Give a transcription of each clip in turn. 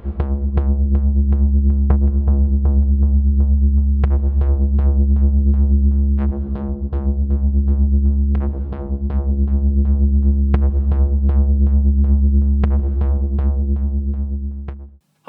Hi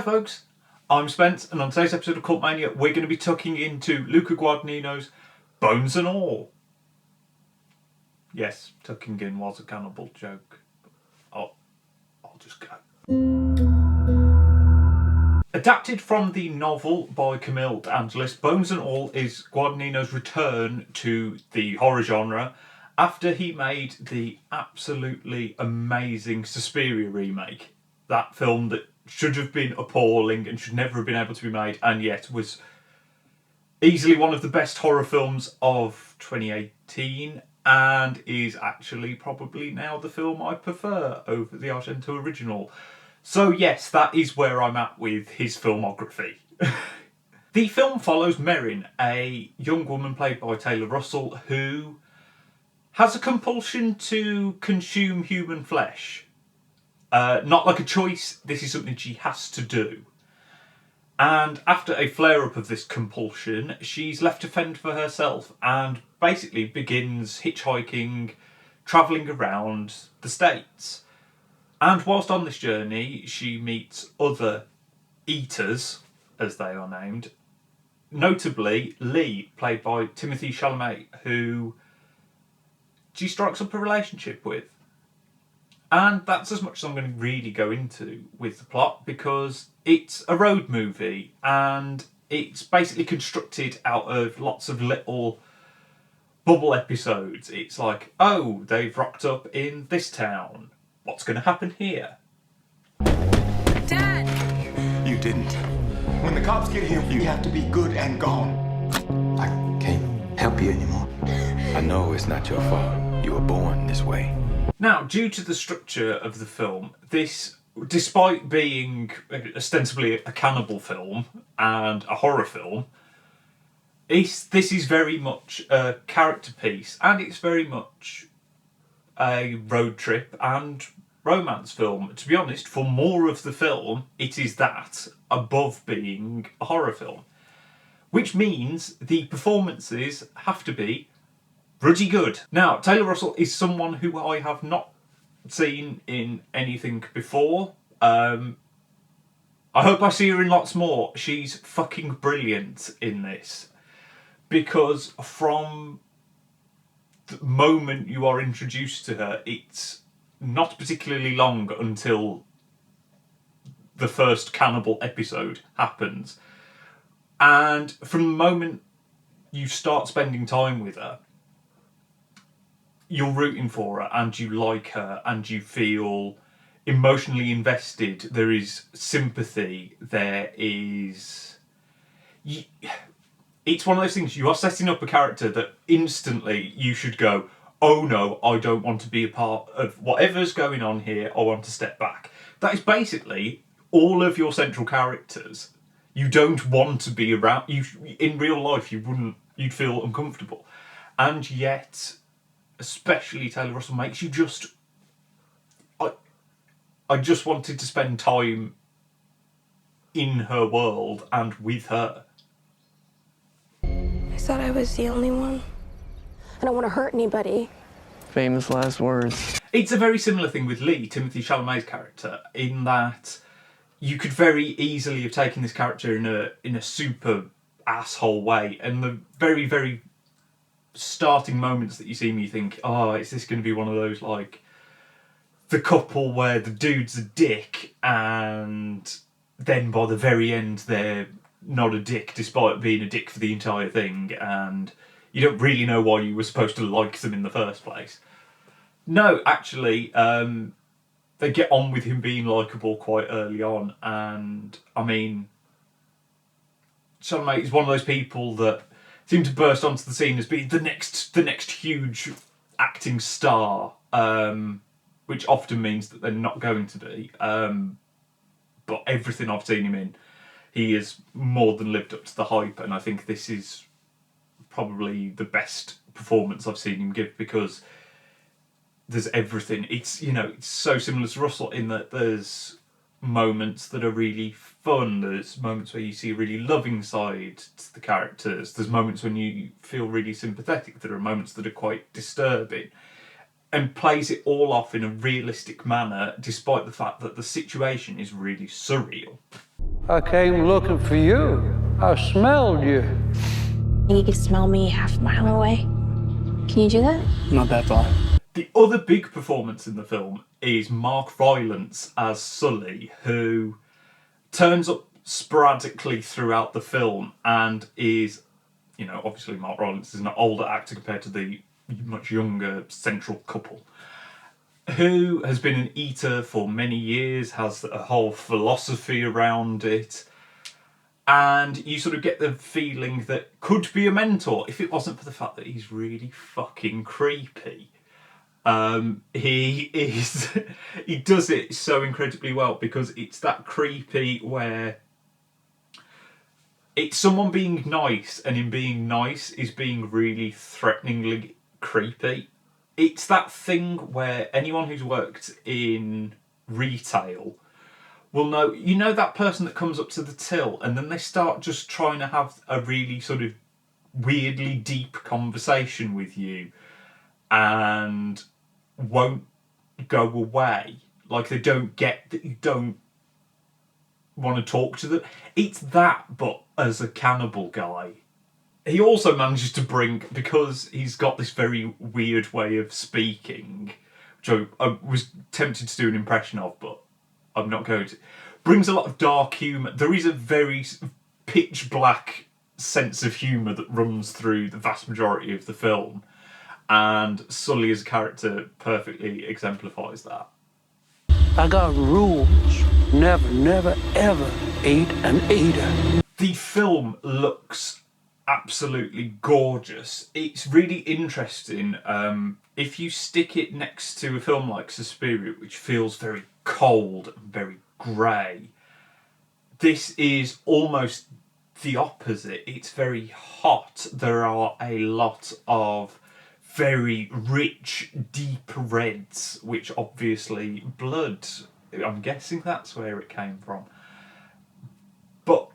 folks, I'm Spence, and on today's episode of Cult Mania we're going to be tucking into Luca Guadagnino's Bones and All. Yes, tucking in was a cannibal joke. I'll just go. Adapted from the novel by Camille D'Angelis, Bones and All is Guadagnino's return to the horror genre after he made the absolutely amazing Suspiria remake. That film that should have been appalling and should never have been able to be made, and yet was easily one of the best horror films of 2018, and is actually probably now the film I prefer over the Argento original. So yes, that is where I'm at with his filmography. The film follows Merrin, a young woman played by Taylor Russell, who has a compulsion to consume human flesh. Not like a choice, this is something she has to do. And after a flare-up of this compulsion, she's left to fend for herself and basically begins hitchhiking, travelling around the States. And whilst on this journey, she meets other eaters, as they are named, notably Lee, played by Timothée Chalamet, who she strikes up a relationship with. And that's as much as I'm going to really go into with the plot, because it's a road movie and it's basically constructed out of lots of little bubble episodes. It's like, oh, they've rocked up in this town. What's going to happen here? Dad! You didn't. When the cops get here, you have to be good and gone. I can't help you anymore. I know it's not your fault. You were born this way. Now, due to the structure of the film, this, despite being ostensibly a cannibal film and a horror film, this is very much a character piece, and it's very much a road trip and romance film. To be honest, for more of the film, it is that above being a horror film. Which means the performances have to be pretty good. Now, Taylor Russell is someone who I have not seen in anything before. I hope I see her in lots more. She's fucking brilliant in this. Because from the moment you are introduced to her, it's not particularly long until the first cannibal episode happens. And from the moment you start spending time with her, you're rooting for her and you like her and you feel emotionally invested. There is sympathy. There is... It's one of those things, you are setting up a character that instantly you should go, oh no, I don't want to be a part of whatever's going on here, I want to step back. That is basically all of your central characters. You don't want to be around... in real life, you'd feel uncomfortable. And yet, especially Taylor Russell, makes you just... I just wanted to spend time in her world and with her. I thought I was the only one. I don't want to hurt anybody. Famous last words. It's a very similar thing with Lee, Timothée Chalamet's character, in that you could very easily have taken this character in a super asshole way, and the very, very starting moments that you see me think, oh, is this going to be one of those, like, the couple where the dude's a dick and then by the very end they're not a dick despite being a dick for the entire thing, and you don't really know why you were supposed to like them in the first place. No, actually, they get on with him being likeable quite early on, and I mean, Chalamet is one of those people that seem to burst onto the scene as being the next huge acting star, which often means that they're not going to be. But everything I've seen him in, he has more than lived up to the hype, and I think this is probably the best performance I've seen him give, because there's everything. It's, you know, it's so similar to Russell in that there's moments that are really fun. There's moments where you see a really loving side to the characters. There's moments when you feel really sympathetic. There are moments that are quite disturbing. And plays it all off in a realistic manner, despite the fact that the situation is really surreal. I came looking for you. I smelled you. You can smell me half a mile away. Can you do that? Not that far. The other big performance in the film is Mark Rylance as Sully, who turns up sporadically throughout the film and is, obviously Mark Rylance is an older actor compared to the much younger central couple, who has been an eater for many years, has a whole philosophy around it, and you sort of get the feeling that could be a mentor if it wasn't for the fact that he's really fucking creepy. He does it so incredibly well, because it's that creepy where it's someone being nice, and in being nice is being really threateningly creepy. It's that thing where anyone who's worked in retail will know, that person that comes up to the till and then they start just trying to have a really sort of weirdly deep conversation with you and won't go away. Like, they don't get that you don't want to talk to them. It's that, but as a cannibal guy. He also manages to bring, because he's got this very weird way of speaking, which I was tempted to do an impression of, but I'm not going to. Brings a lot of dark humour. There is a very pitch black sense of humour that runs through the vast majority of the film, and Sully as a character perfectly exemplifies that. I got rules. Never, ever eat an eater. The film looks absolutely gorgeous. It's really interesting. If you stick it next to a film like Suspiria, which feels very cold and very grey, this is almost the opposite. It's very hot. There are a lot of very rich, deep reds, which obviously blood. I'm guessing that's where it came from. But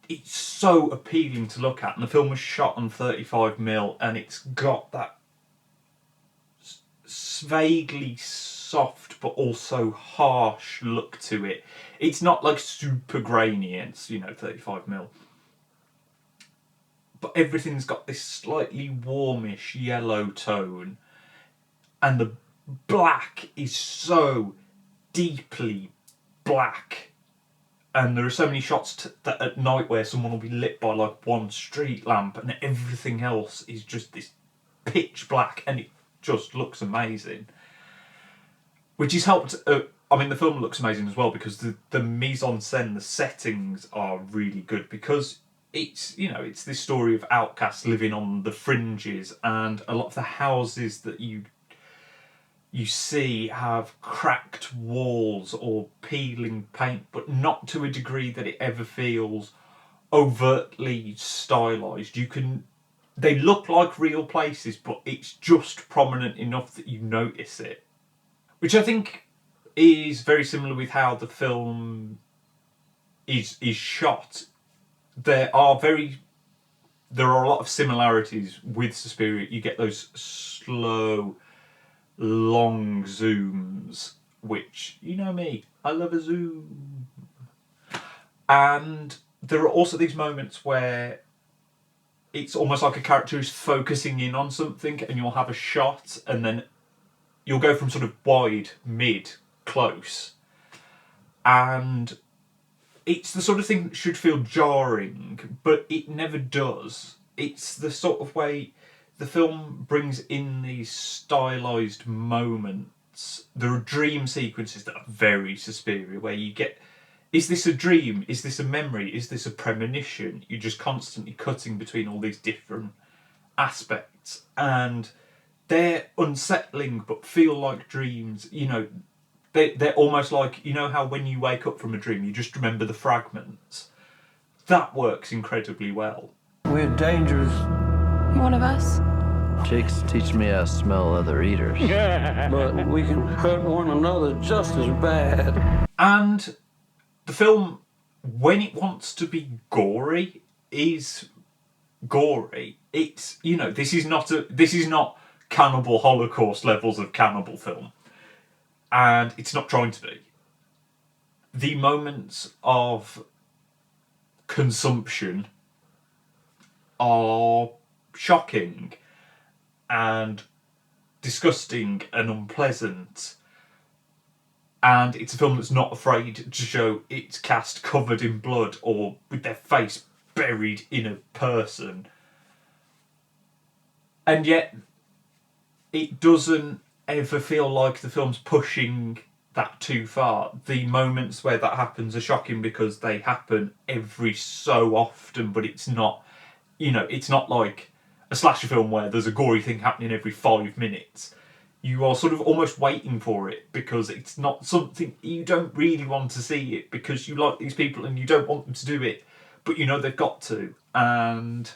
it's so appealing to look at, and the film was shot on 35mm, and it's got that vaguely soft but also harsh look to it. It's not like super grainy, it's 35mm, but everything's got this slightly warmish yellow tone, and the black is so deeply black. And there are so many shots that at night where someone will be lit by like one street lamp and everything else is just this pitch black, and it just looks amazing. Which is helped... the film looks amazing as well because the mise-en-scène, the settings are really good, because it's this story of outcasts living on the fringes, and a lot of the houses that you see have cracked walls or peeling paint, but not to a degree that it ever feels overtly stylised. They look like real places, but it's just prominent enough that you notice it. Which I think is very similar with how the film is shot. There are a lot of similarities with Suspiria. You get those slow, long zooms, which, you know me, I love a zoom. And there are also these moments where it's almost like a character is focusing in on something, and you'll have a shot and then you'll go from sort of wide, mid, close, and it's the sort of thing that should feel jarring, but it never does. It's the sort of way the film brings in these stylised moments. There are dream sequences that are very Suspiria, where you get, is this a dream? Is this a memory? Is this a premonition? You're just constantly cutting between all these different aspects, and they're unsettling but feel like dreams. They're almost like, how when you wake up from a dream you just remember the fragments. That works incredibly well. We're dangerous. One of us. Jake's teaching me how to smell other eaters. But we can hurt one another just as bad. And the film, when it wants to be gory, is gory. It's, you know, this is not Cannibal Holocaust levels of cannibal film. And it's not trying to be. The moments of consumption are shocking and disgusting and unpleasant. And it's a film that's not afraid to show its cast covered in blood or with their face buried in a person. And yet, it doesn't ever feel like the film's pushing that too far. The moments where that happens are shocking because they happen every so often, but it's not, you know, it's not like a slasher film where there's a gory thing happening every 5 minutes. You are sort of almost waiting for it because it's not something you don't really want to see it because you like these people and you don't want them to do it, but you know they've got to. And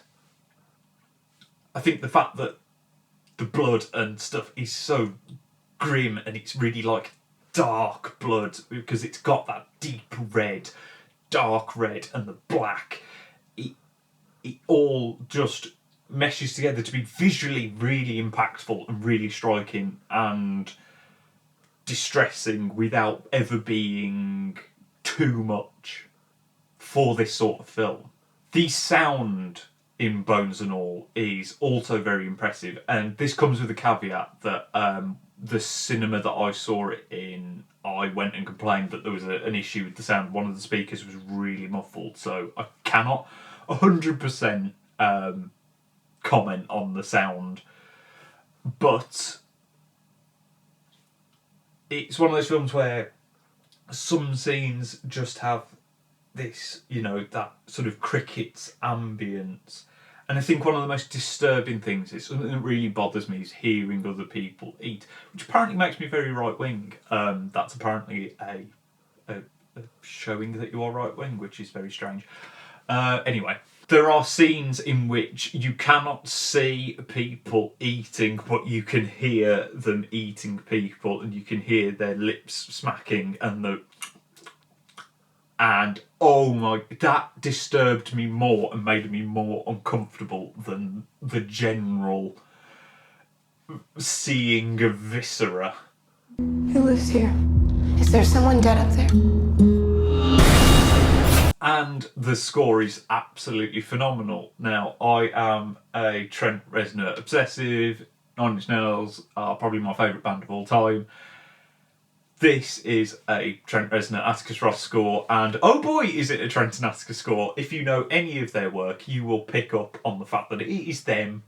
I think the fact that the blood and stuff is so grim and it's really like dark blood because it's got that deep red, dark red and the black, it all just meshes together to be visually really impactful and really striking and distressing without ever being too much for this sort of film. The sound in Bones and All is also very impressive, and this comes with a caveat that the cinema that I saw it in, I went and complained that there was an issue with the sound. One of the speakers was really muffled, so I cannot 100% comment on the sound, but it's one of those films where some scenes just have this, you know, that sort of crickets ambience. And I think one of the most disturbing things is something that really bothers me is hearing other people eat, which apparently makes me very right-wing. That's apparently a showing that you are right-wing, which is very strange. Anyway, there are scenes in which you cannot see people eating, but you can hear them eating people, and you can hear their lips smacking and oh my, that disturbed me more and made me more uncomfortable than the general seeing of viscera. Who lives here? Is there someone dead up there? And the score is absolutely phenomenal. Now, I am a Trent Reznor obsessive. Nine Inch Nails are probably my favourite band of all time. This is a Trent Reznor Atticus Ross score, and oh boy, is it a Trent and Atticus score. If you know any of their work, you will pick up on the fact that it is them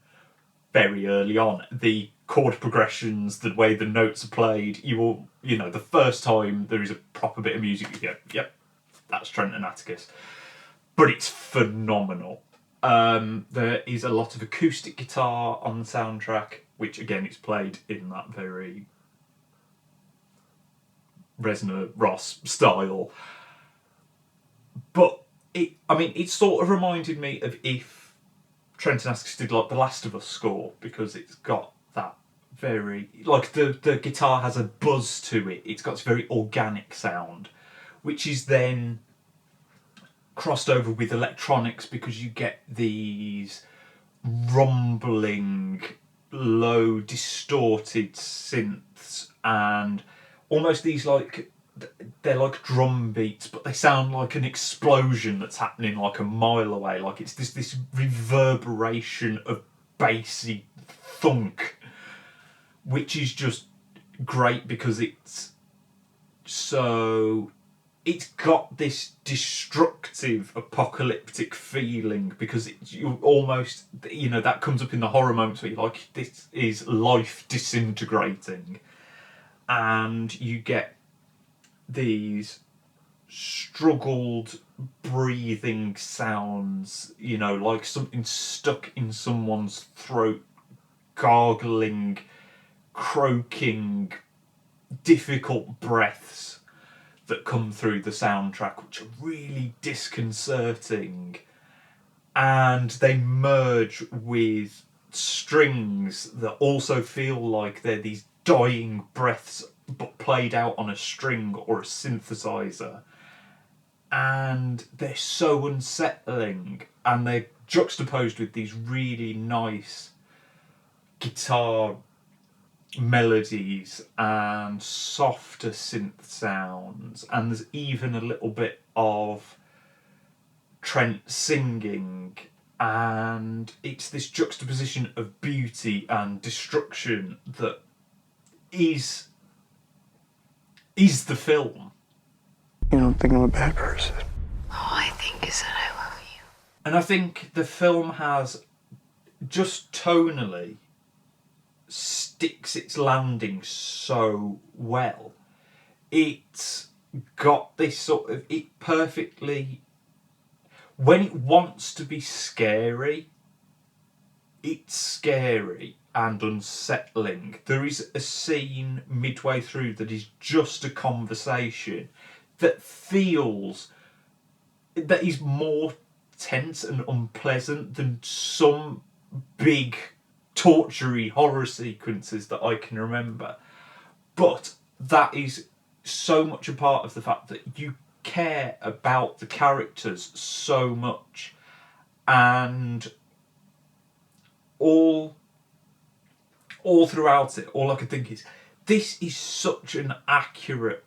very early on. The chord progressions, the way the notes are played, you know, the first time there is a proper bit of music, you go, yep, that's Trent and Atticus. But it's phenomenal. There is a lot of acoustic guitar on the soundtrack, which again, it's played in that very Reznor Ross style. But it sort of reminded me of if Trent and Atticus did like the Last of Us score, because it's got that very, like the guitar has a buzz to it. It's got this very organic sound, which is then crossed over with electronics because you get these rumbling, low, distorted synths and almost these like, they're like drum beats, but they sound like an explosion that's happening like a mile away. Like it's this reverberation of bassy thunk, which is just great because it's got this destructive, apocalyptic feeling because you almost, you know, that comes up in the horror moments where you're like, this is life disintegrating. And you get these struggled breathing sounds, you know, like something stuck in someone's throat, gargling, croaking, difficult breaths that come through the soundtrack, which are really disconcerting. And they merge with strings that also feel like they're these dying breaths but played out on a string or a synthesizer, and they're so unsettling, and they're juxtaposed with these really nice guitar melodies and softer synth sounds, and there's even a little bit of Trent singing, and it's this juxtaposition of beauty and destruction that is the film. You don't think I'm a bad person? All I think is that I love you. And I think the film has, just tonally, sticks its landing so well. It's got this sort of, it perfectly, when it wants to be scary, it's scary and unsettling. There is a scene midway through that is just a conversation that feels, that is more tense and unpleasant than some big torture-y horror sequences that I can remember. But that is so much a part of the fact that you care about the characters so much, and all throughout it, all I could think is, this is such an accurate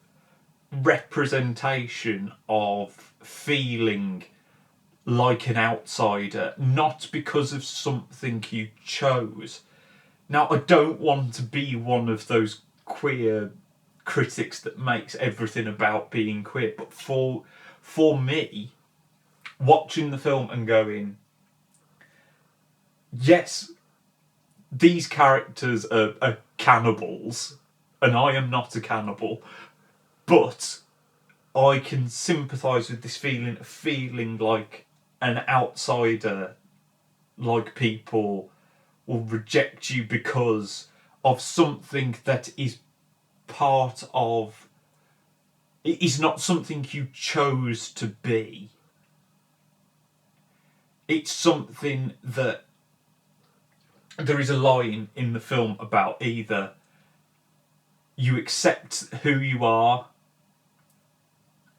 representation of feeling like an outsider, not because of something you chose. Now, I don't want to be one of those queer critics that makes everything about being queer, but for me, watching the film and going, yes, these characters are cannibals, and I am not a cannibal, but I can sympathise with this feeling of feeling like an outsider, like people will reject you because of something that is part of, it is not something you chose to be. It's something that, there is a line in the film about either you accept who you are,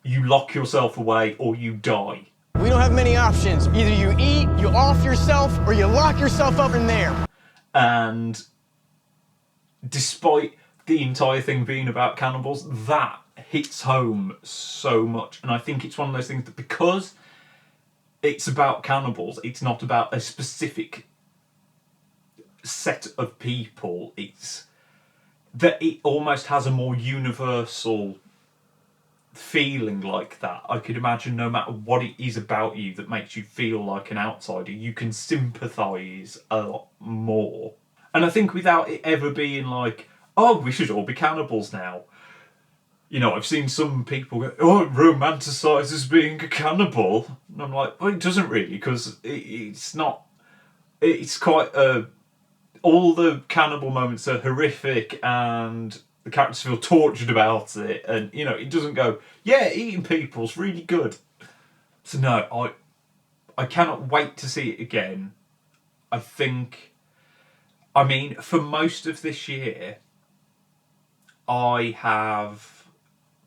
you lock yourself away, or you die. We don't have many options. Either you eat, you off yourself, or you lock yourself up in there. And despite the entire thing being about cannibals, that hits home so much. And I think it's one of those things that, because it's about cannibals, it's not about a specific set of people, it's that it almost has a more universal feeling like that. I could imagine no matter what it is about you that makes you feel like an outsider, you can sympathise a lot more. And I think without it ever being like, oh, we should all be cannibals now. You know, I've seen some people go, oh, it romanticises being a cannibal. And I'm like, well, it doesn't really, because it's not, it's quite a, all the cannibal moments are horrific and the characters feel tortured about it, and you know, it doesn't go, yeah, eating people's really good. So no, I cannot wait to see it again. I think, I mean, for most of this year, I have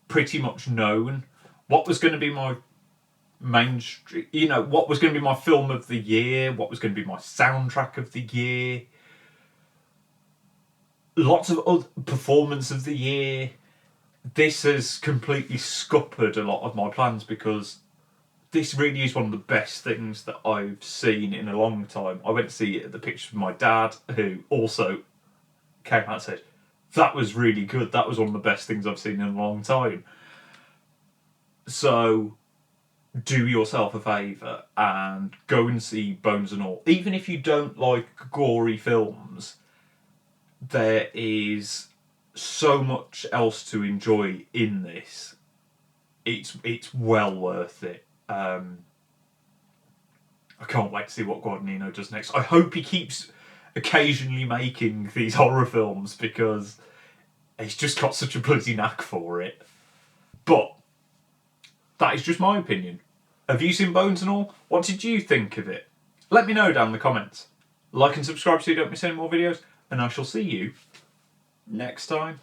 pretty much known what was going to be my mainstream, you know, what was going to be my film of the year, what was going to be my soundtrack of the year, lots of other performance of the year. This has completely scuppered a lot of my plans, because this really is one of the best things that I've seen in a long time. I went to see it at the picture with my dad, who also came out and said, that was really good, that was one of the best things I've seen in a long time. So do yourself a favour and go and see Bones and All. Even if you don't like gory films, there is so much else to enjoy in this. It's well worth it. I can't wait to see what Guadagnino does next. I hope he keeps occasionally making these horror films, because he's just got such a bloody knack for it. But that is just my opinion. Have you seen Bones and All? What did you think of it? Let me know down in the comments. Like and subscribe so you don't miss any more videos, and I shall see you next time.